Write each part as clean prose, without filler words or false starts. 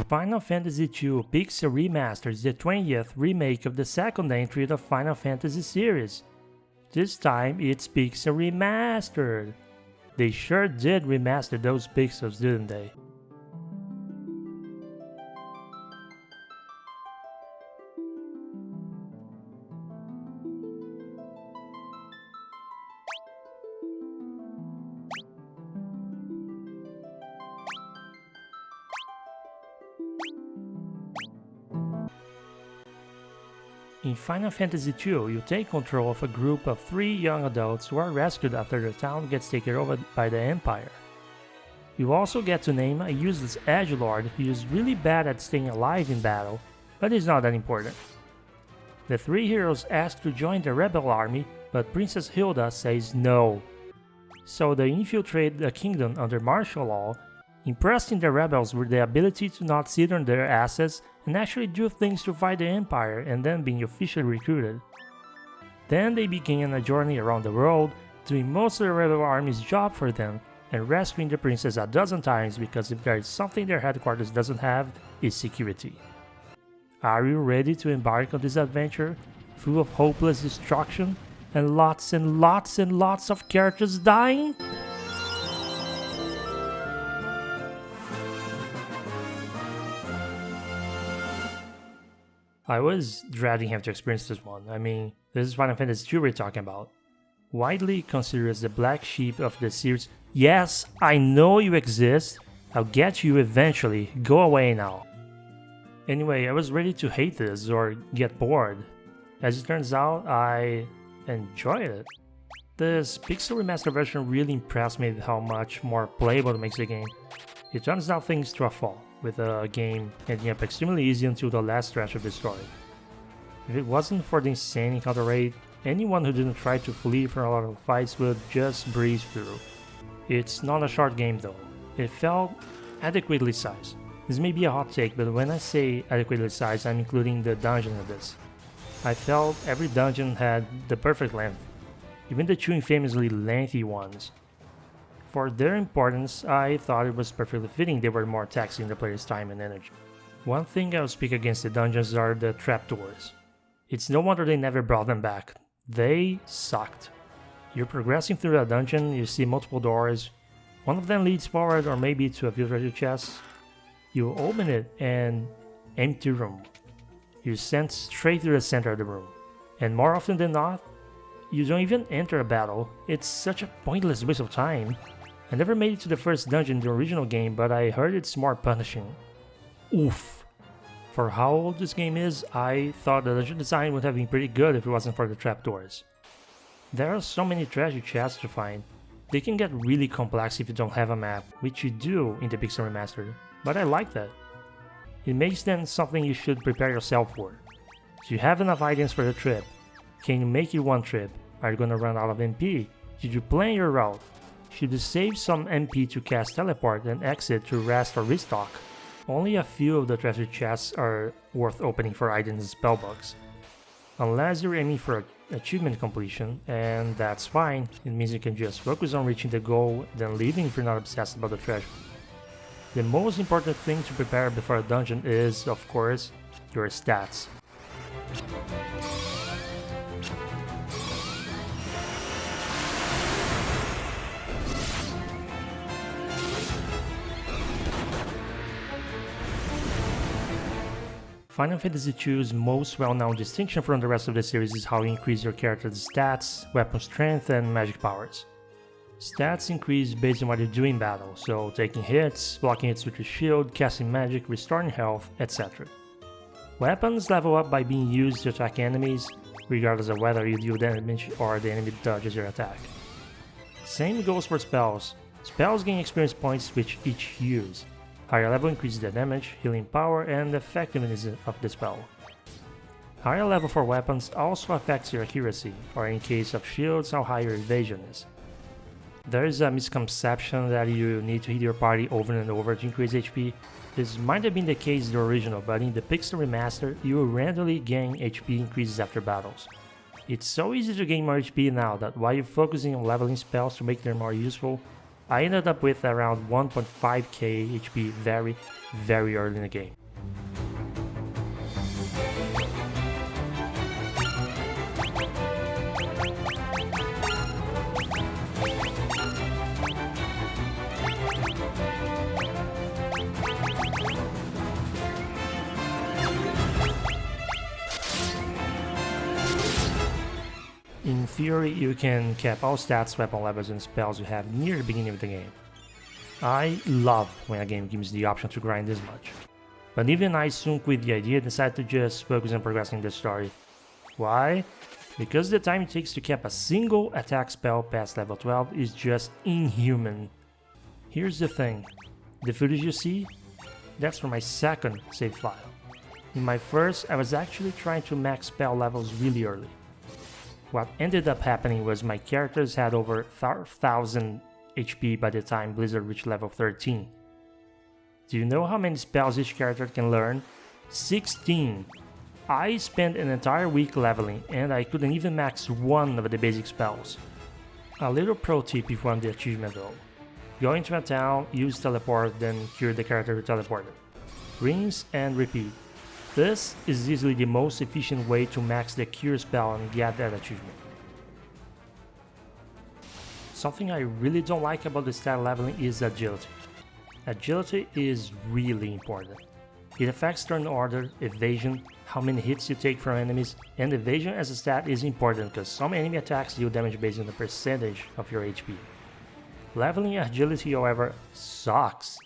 Final Fantasy II Pixel Remaster is the 20th remake of the second entry of the Final Fantasy series. This time it's Pixel Remastered. They sure did remaster those pixels, didn't they? In Final Fantasy II, you take control of a group of 3 young adults who are rescued after the town gets taken over by the Empire. You also get to name a useless edgelord who is really bad at staying alive in battle, but is not that important. The 3 heroes ask to join the rebel army, but Princess Hilda says no. So they infiltrate the kingdom under martial law, impressing the rebels with the ability to not sit on their asses and actually do things to fight the Empire and then being officially recruited. Then they begin a journey around the world, doing most of the rebel army's job for them and rescuing the princess a dozen times because if there is something their headquarters doesn't have, it's security. Are you ready to embark on this adventure, full of hopeless destruction and lots of characters dying? I was dreading having to experience this one. I mean, this is Final Fantasy II we're talking about. Widely considered as the black sheep of the series. Yes, I know you exist. I'll get you eventually. Go away now. Anyway, I was ready to hate this or get bored. As it turns out, I enjoyed it. This Pixel Remaster version really impressed me with how much more playable it makes the game. It turns out things to a fall, with the game ending up extremely easy until the last stretch of the story. If it wasn't for the insane encounter rate, anyone who didn't try to flee from a lot of fights would just breeze through. It's not a short game though. It felt adequately sized. This may be a hot take, but when I say adequately sized, I'm including the dungeon in this. I felt every dungeon had the perfect length, even the 2 infamously lengthy ones. For their importance, I thought it was perfectly fitting they were more taxing the player's time and energy. One thing I'll speak against the dungeons are the trapdoors. It's no wonder they never brought them back. They sucked. You're progressing through a dungeon, you see multiple doors. One of them leads forward or maybe to a few treasure chests. You open it and empty room. You're sent straight to the center of the room. And more often than not, you don't even enter a battle. It's such a pointless waste of time. I never made it to the first dungeon in the original game, but I heard it's more punishing. Oof. For how old this game is, I thought the dungeon design would have been pretty good if it wasn't for the trapdoors. There are so many treasure chests to find. They can get really complex if you don't have a map, which you do in the Pixel Remaster, but I like that. It makes them something you should prepare yourself for. Do you have enough items for the trip? Can you make it one trip? Are you gonna run out of MP? Did you plan your route? Should you save some MP to cast teleport and exit to rest or restock? Only a few of the treasure chests are worth opening for items and spellbooks. Unless you're aiming for achievement completion, and that's fine, it means you can just focus on reaching the goal, then leaving if you're not obsessed about the treasure. The most important thing to prepare before a dungeon is, of course, your stats. Final Fantasy II's most well-known distinction from the rest of the series is how you increase your character's stats, weapon strength, and magic powers. Stats increase based on what you do in battle, so taking hits, blocking hits with your shield, casting magic, restoring health, etc. Weapons level up by being used to attack enemies, regardless of whether you deal damage or the enemy dodges your attack. Same goes for spells. Spells gain experience points with each use. Higher level increases the damage, healing power, and effectiveness of the spell. Higher level for weapons also affects your accuracy, or in case of shields, how high your evasion is. There is a misconception that you need to hit your party over and over to increase HP. This might have been the case in the original, but in the Pixel Remaster, you will randomly gain HP increases after battles. It's so easy to gain more HP now that while you're focusing on leveling spells to make them more useful, I ended up with around 1.5k HP very early in the game. In theory, you can cap all stats, weapon levels, and spells you have near the beginning of the game. I love when a game gives the option to grind this much. But even I soon quit the idea and decided to just focus on progressing the story. Why? Because the time it takes to cap a single attack spell past level 12 is just inhuman. Here's the thing, the footage you see, that's from my second save file. In my first, I was actually trying to max spell levels really early. What ended up happening was my characters had over 1000 HP by the time Blizzard reached level 13. Do you know how many spells each character can learn? 16! I spent an entire week leveling and I couldn't even max one of the basic spells. A little pro tip if you want the achievement though. Go into a town, use teleport, then cure the character who teleported. Rinse and repeat. This is easily the most efficient way to max the cure spell and get that achievement. Something I really don't like about the stat leveling is agility. Agility is really important. It affects turn order, evasion, how many hits you take from enemies, and evasion as a stat is important because some enemy attacks deal damage based on the percentage of your HP. Leveling agility, however, sucks.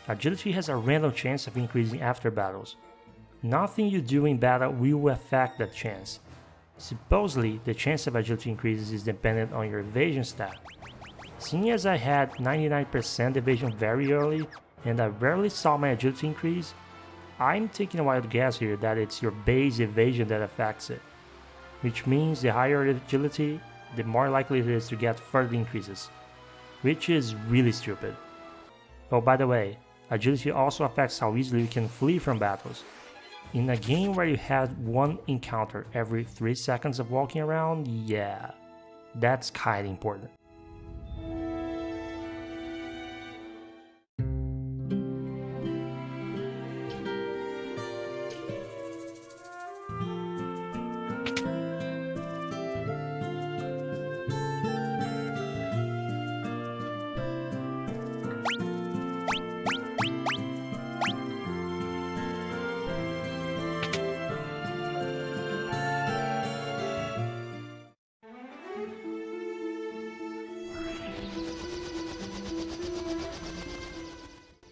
Agility has a random chance of increasing after battles. Nothing you do in battle will affect that chance. Supposedly, the chance of agility increases is dependent on your evasion stat. Seeing as I had 99% evasion very early, and I rarely saw my agility increase, I'm taking a wild guess here that it's your base evasion that affects it. Which means the higher agility, the more likely it is to get further increases. Which is really stupid. Oh, by the way, agility also affects how easily you can flee from battles. In a game where you had one encounter every 3 seconds of walking around, yeah, that's kinda important.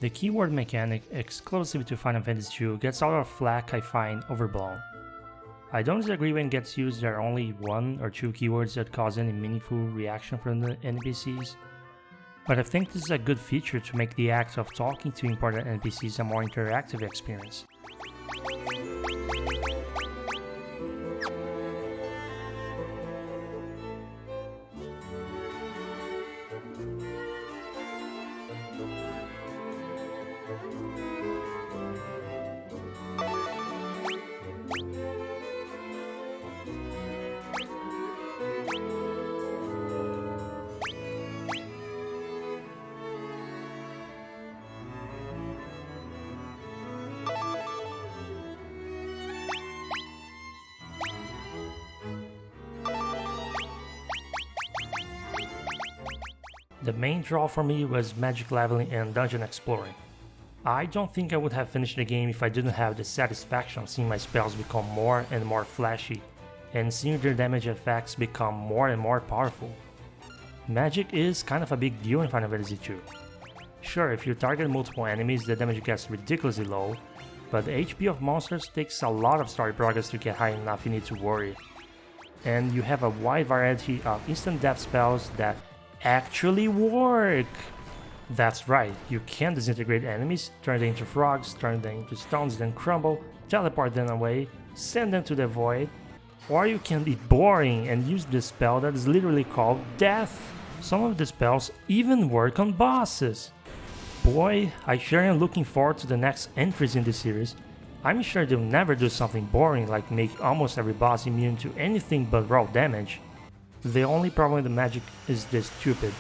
The keyword mechanic exclusive to Final Fantasy II gets a lot of flack I find overblown. I don't disagree when it gets used there are only 1 or 2 keywords that cause any meaningful reaction from the NPCs, but I think this is a good feature to make the act of talking to important NPCs a more interactive experience. The main draw for me was magic leveling and dungeon exploring. I don't think I would have finished the game if I didn't have the satisfaction of seeing my spells become more and more flashy, and seeing their damage effects become more and more powerful. Magic is kind of a big deal in Final Fantasy II. Sure, if you target multiple enemies, the damage gets ridiculously low, but the HP of monsters takes a lot of story progress to get high enough you need to worry. And you have a wide variety of instant death spells that actually work! That's right, you can disintegrate enemies, turn them into frogs, turn them into stones, then crumble, teleport them away, send them to the void, or you can be boring and use the spell that is literally called death. Some of the spells even work on bosses. Boy, I sure am looking forward to the next entries in this series. I'm sure they'll never do something boring like make almost every boss immune to anything but raw damage. The only problem with the magic is the stupid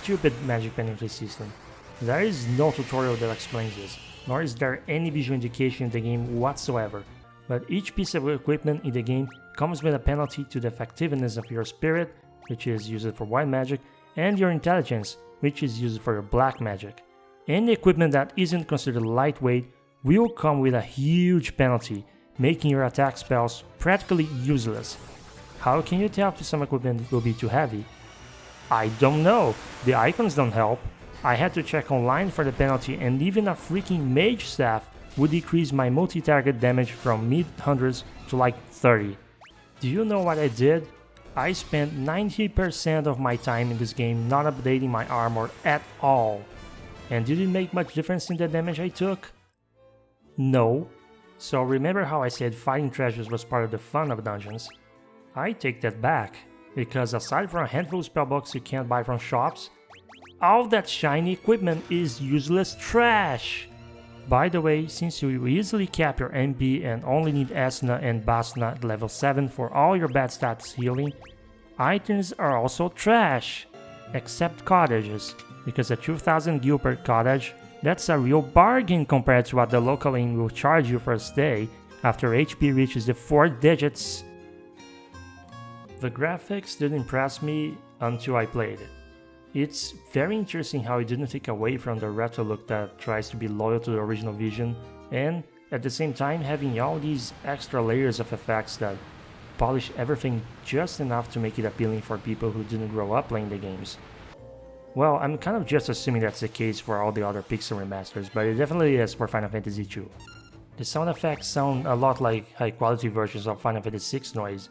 stupid magic penalty system. There is no tutorial that explains this, nor is there any visual indication in the game whatsoever, but each piece of equipment in the game comes with a penalty to the effectiveness of your spirit, which is used for white magic, and your intelligence, which is used for your black magic. Any equipment that isn't considered lightweight will come with a huge penalty, making your attack spells practically useless. How can you tell if some equipment will be too heavy? I don't know, the icons don't help. I had to check online for the penalty, and even a freaking mage staff would decrease my multi-target damage from mid-hundreds to like 30. Do you know what I did? I spent 90% of my time in this game not updating my armor at all. And did it make much difference in the damage I took? No. So remember how I said fighting treasures was part of the fun of dungeons? I take that back, because aside from a handful of spellbooks you can't buy from shops, all that shiny equipment is useless trash! By the way, since you easily cap your MP and only need Esna and Basna at level 7 for all your bad stats healing, items are also trash! Except cottages, because at 2000 gil per cottage, that's a real bargain compared to what the local inn will charge you for a stay after HP reaches the 4 digits. The graphics didn't impress me until I played it. It's very interesting how it didn't take away from the retro look that tries to be loyal to the original vision, and at the same time having all these extra layers of effects that polish everything just enough to make it appealing for people who didn't grow up playing the games. Well, I'm kind of just assuming that's the case for all the other Pixel remasters, but it definitely is for Final Fantasy II. The sound effects sound a lot like high-quality versions of Final Fantasy VI noise.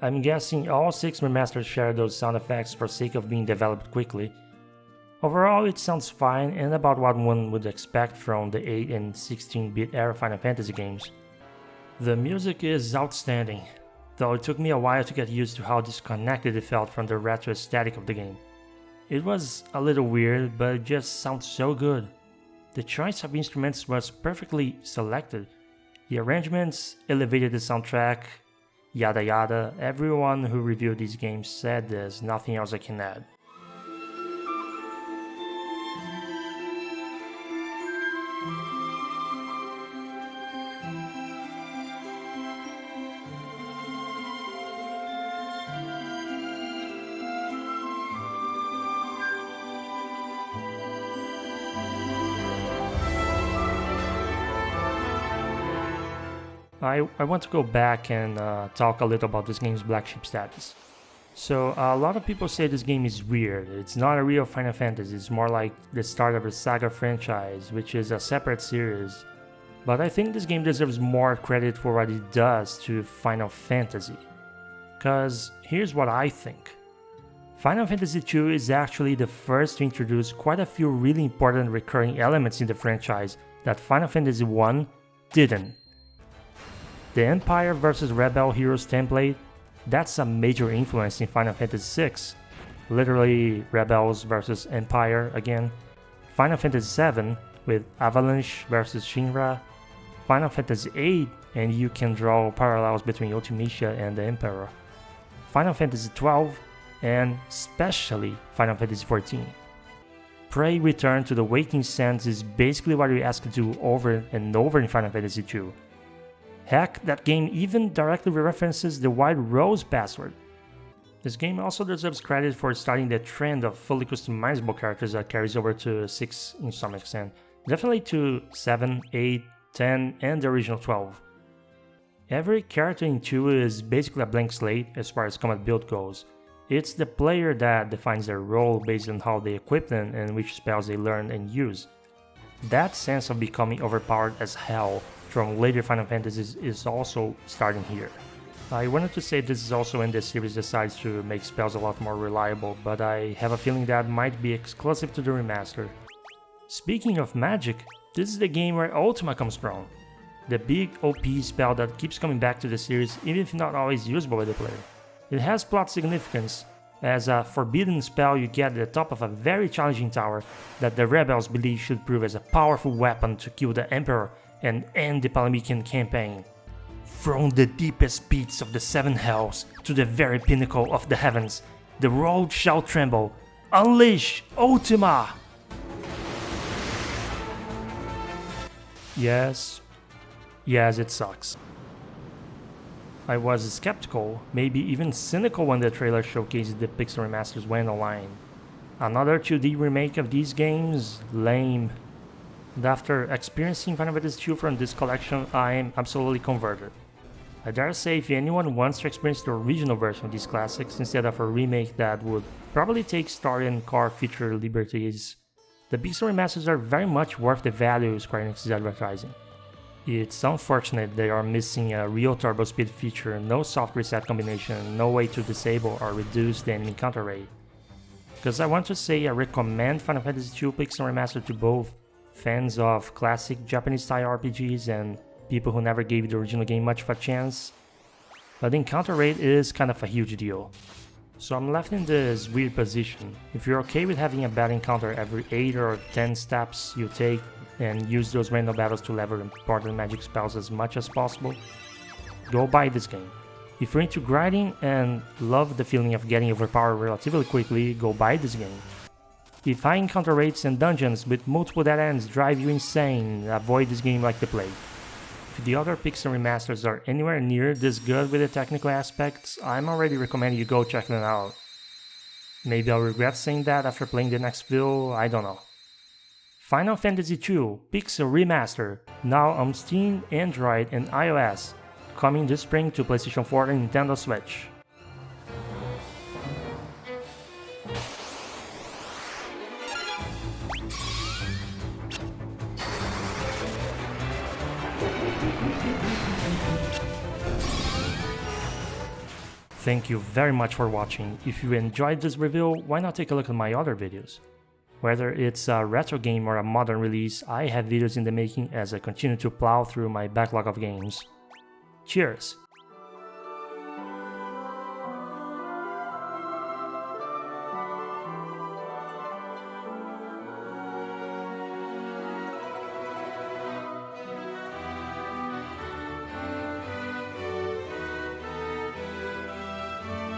I'm guessing all 6 remasters share those sound effects for sake of being developed quickly. Overall, it sounds fine and about what one would expect from the 8 and 16-bit era Final Fantasy games. The music is outstanding, though it took me a while to get used to how disconnected it felt from the retro aesthetic of the game. It was a little weird, but it just sounds so good. The choice of instruments was perfectly selected. The arrangements elevated the soundtrack, yada yada. Everyone who reviewed these games said there's nothing else I can add. I want to go back and talk a little about this game's Black Sheep status. So a lot of people say this game is weird. It's not a real Final Fantasy, it's more like the start of a Saga franchise, which is a separate series. But I think this game deserves more credit for what it does to Final Fantasy. Cause here's what I think. Final Fantasy II is actually the first to introduce quite a few really important recurring elements in the franchise that Final Fantasy I didn't. The Empire vs Rebel Heroes template, that's a major influence in Final Fantasy VI. Literally Rebels vs Empire again. Final Fantasy VII with Avalanche vs Shinra. Final Fantasy VIII, and you can draw parallels between Ultimecia and the Emperor. Final Fantasy XII, and especially Final Fantasy XIV. Pray Return to the Waking Sands is basically what we ask to do over and over in Final Fantasy II. Heck, that game even directly references the White Rose password. This game also deserves credit for starting the trend of fully customizable characters that carries over to 6 in some extent. Definitely to 7, 8, 10, and the original 12. Every character in 2 is basically a blank slate as far as combat build goes. It's the player that defines their role based on how they equip them and which spells they learn and use. That sense of becoming overpowered as hell from later Final Fantasies is also starting here. I wanted to say this is also when the series decides to make spells a lot more reliable, but I have a feeling that might be exclusive to the remaster. Speaking of magic, this is the game where Ultima comes from. The big OP spell that keeps coming back to the series even if not always usable by the player. It has plot significance, as a forbidden spell you get at the top of a very challenging tower that the rebels believe should prove as a powerful weapon to kill the Emperor and end the Palamician campaign. From the deepest pits of the 7 hells to the very pinnacle of the heavens, the world shall tremble. Unleash Ultima! Yes, it sucks. I was skeptical, maybe even cynical when the trailer showcased the Pixel remasters went online. Another 2D remake of these games? Lame. And after experiencing Final Fantasy II from this collection, I am absolutely converted. I dare say if anyone wants to experience the original version of these classics instead of a remake that would probably take story and core feature liberties, the Pixel remasters are very much worth the value Square Enix is advertising. It's unfortunate they are missing a real turbo speed feature, no soft reset combination, no way to disable or reduce the enemy counter rate. Because I want to say I recommend Final Fantasy II Pixel Remaster to both fans of classic Japanese-style RPGs and people who never gave the original game much of a chance, but the encounter rate is kind of a huge deal. So I'm left in this weird position. If you're okay with having a bad encounter every 8 or 10 steps you take and use those random battles to level important magic spells as much as possible, go buy this game. If you're into grinding and love the feeling of getting overpowered relatively quickly, go buy this game. If high encounter rates and dungeons with multiple dead ends drive you insane, avoid this game like the plague. If the other Pixel remasters are anywhere near this good with the technical aspects, I'm already recommending you go check them out. Maybe I'll regret saying that after playing the next build, I don't know. Final Fantasy II Pixel Remaster, now on Steam, Android and iOS, coming this spring to PlayStation 4 and Nintendo Switch. Thank you very much for watching. If you enjoyed this review, why not take a look at my other videos? Whether it's a retro game or a modern release, I have videos in the making as I continue to plow through my backlog of games. Cheers!